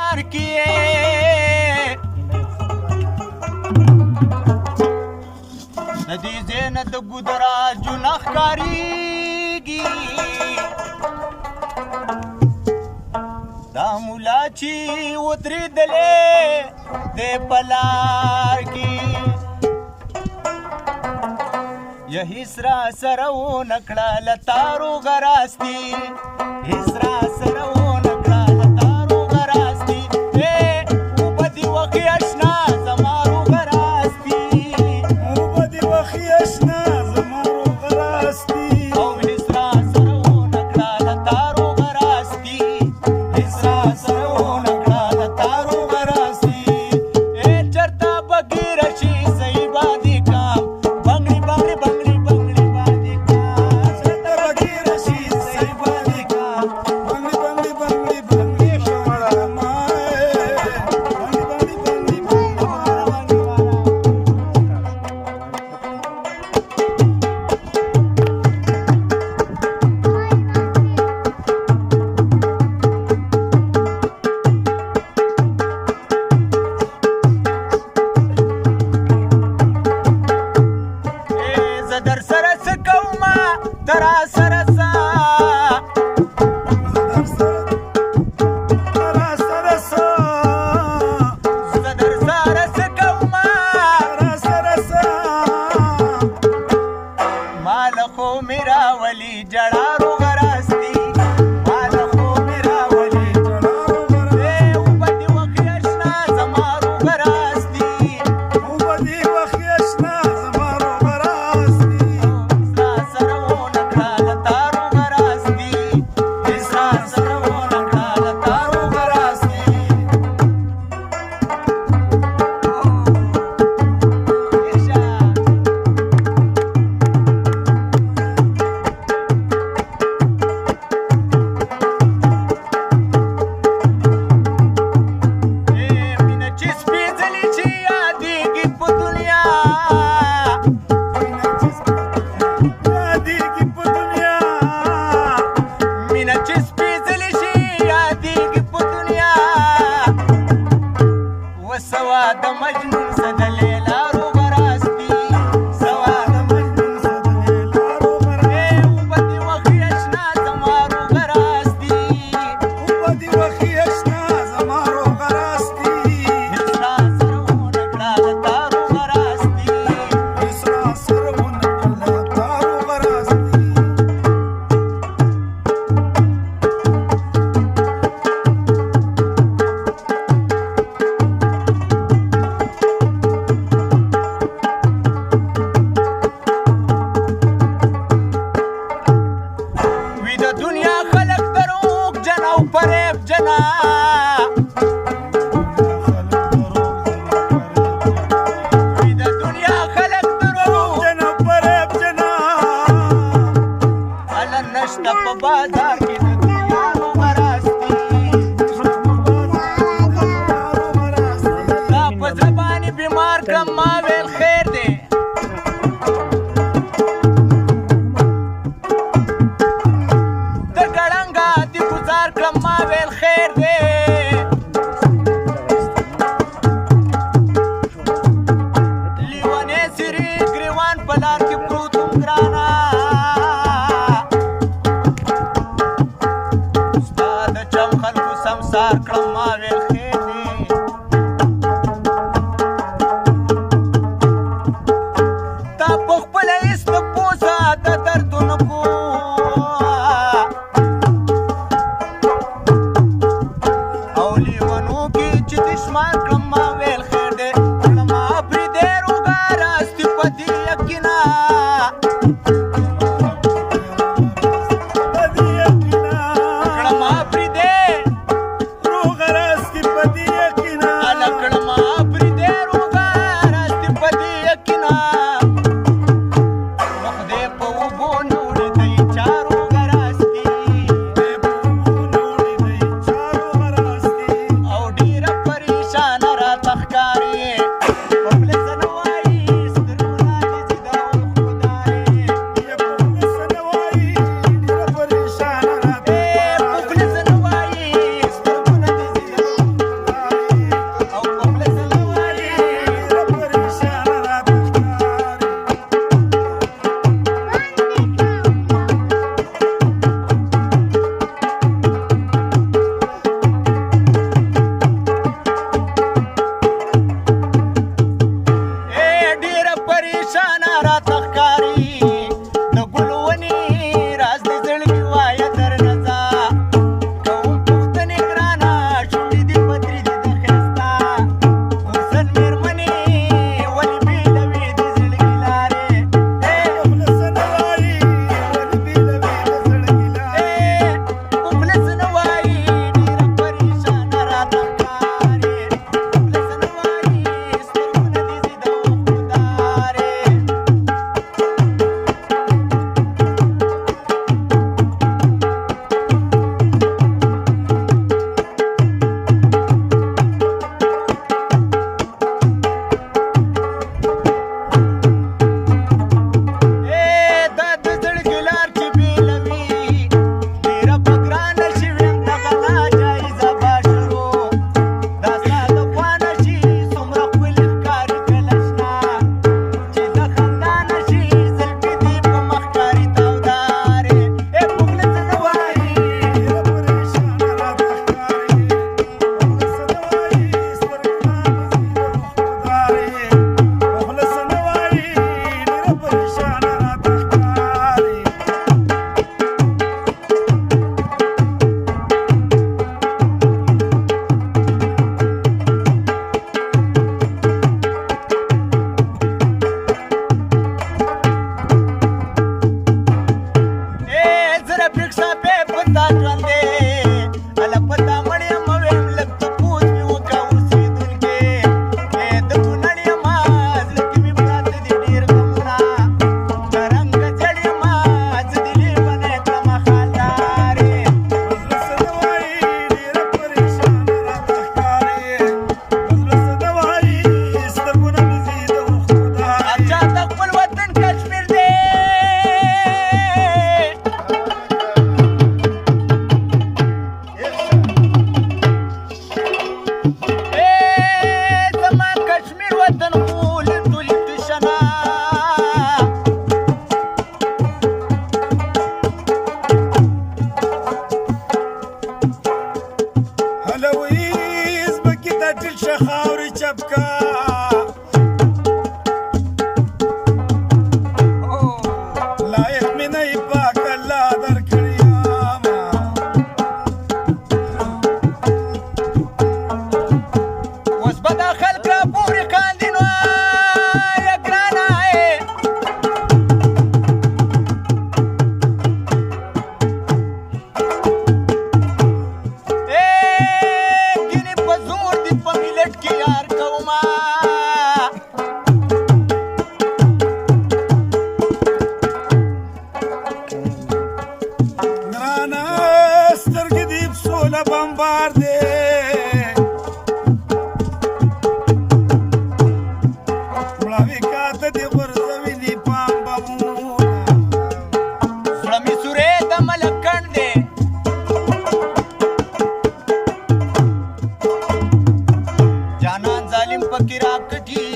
لار کې د دې ځای نه د ګودراجونه ښکارېږي دا مولا چې ودرېدلی دی په لار کې یا هېڅ را سره ونه کړه له تارو غراستي هېڅ را سره ونه کړه له تارو غراستي اوبه دې وخې اشنا زما روغه راستي اوبه دې وخې اشنا زما روغه راستي او هېڅ را سره ونه کړه له تارو غراستي هېڅ را سره ونه کړه له تارو غراستي چرته به ګیره شي صحیح به دې کام بنګړي بنګړي بنګړي بنګړي به دې کام چرته به ګیره شي صحیح به دې کام بنګړي بنګړي بنګړي بنګړي شوړه مای بنګړي بنګړي بنګړي زه در سره څه کومه ته را سره څه زه در سره څه کومه ما له خو مې راولي ژړا روغه راستي ما له خو مې راولي اوبه دې وخې اشنا زما روغه راستي اوبه دې وخې اشنا زما روغه راستي هېڅ را سره ونه کړه له تا روغه راستي هېڅ را سره ونه کړه له تا روغه راستي مینه چې سپېڅلې چې یادېږي په دنیا یادېږي په دنیا مینه چې سپېڅلې چې یادېږي په دنیا وسوا د مجنون څه د لیلا روغه راستي سوا د مجنون څه د لیلا روغه راستي اوبه دې وخې اشنا زما روغه راستي اوبه دې وخې اشنا زما روغه راستي هېڅ را سره ونه کړه له تا روغه راستي هېڅ را سره ونه کړه له تا روغه راستي وي د دنیا خلک دروغ جن او فریب جنا وي د دنیا خلک دروغ جن او فریب جنا هله نشته په بازار کې د دنیا روغه راستي دا په زړه باندې بیمار کړم ما ویل خیر دی د ګړنګه دې ګزار کړم ما ویل خیر دی لیونی سري ګریوان په لار کې پروت وم ګرانه ستا د چم خلکو سمسار کړم ما ویل خیر دی تا په خپله هېڅ نه پوسه د دردونو او لیونو کې چې دشمار کړم ما ویل خیر دی کړم پرېږدی روغه راستي په دې یقینه کړم پرېږدی روغه راستي په دې یقینه هله کړم پرېږدی روغه راستي په دې یقینه نو خدای په اوبو نه وړي دی چا روغه راستي او ډېره پریشانه راته ښکاري په خوله څه نه وایي سترګونه دې زده او خدایې په خوله څه نه وایي ډېره پریشانه راته په خوله څه نه وایي سترګونه دې زده د ټیل شه خاورې چپکا لایق مې نه یې پاک الله درکړی یاما اوس به دا خلک راپورې کاندي نو یا ګرانه ګینې په زور دي په ملت کې یار کومه ګرانه سترګې دې سوله بمبار دی مړاوي کاته دې غورځوي دي پام بمونه زړه مې سورې د ملک کڼ دی جانان ظالم پکې راکټي